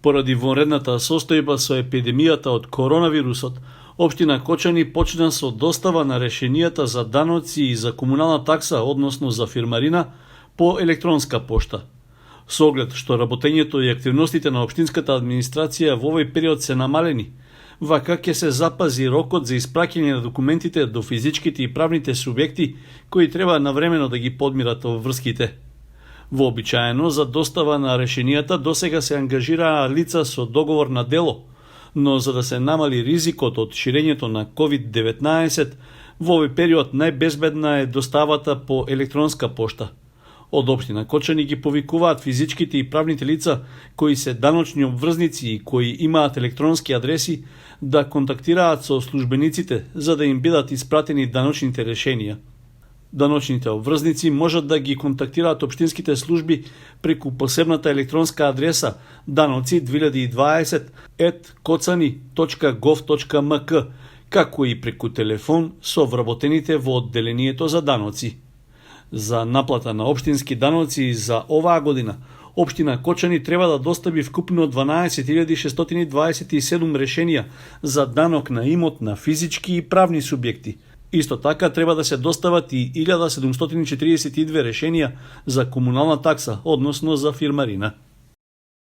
Поради вонредната состојба со епидемијата од коронавирусот, општина Кочани почна со достава на решенијата за даноци и за комунална такса, односно за фирмарина, по електронска пошта. Со оглед што работењето и активностите на општинската администрација во овој период се намалени, вака ќе се запази рокот за испраќање на документите до физичките и правните субјекти кои треба навремено да ги подмират врските. Вообичаено за достава на решенијата досега се ангажираа лица со договор на дело, но за да се намали ризикот од ширењето на COVID-19, во овој период најбезбедна е доставата по електронска пошта. Од општина Кочани ги повикуваат физичките и правните лица кои се даночни обврзници и кои имаат електронски адреси да контактираат со службениците за да им бидат испратени даночните решенија. Даночните обврзници можат да ги контактираат општинските служби преку посебната електронска адреса danoci2020@kocani.gov.mk, како и преку телефон со вработените во одделението за даноци. За наплата на општински даноци за оваа година, општина Кочани треба да достави вкупно 12.627 решенија за данок на имот на физички и правни субјекти. Исто така треба да се достават и 1742 решенија за комунална такса, односно за фирмарина.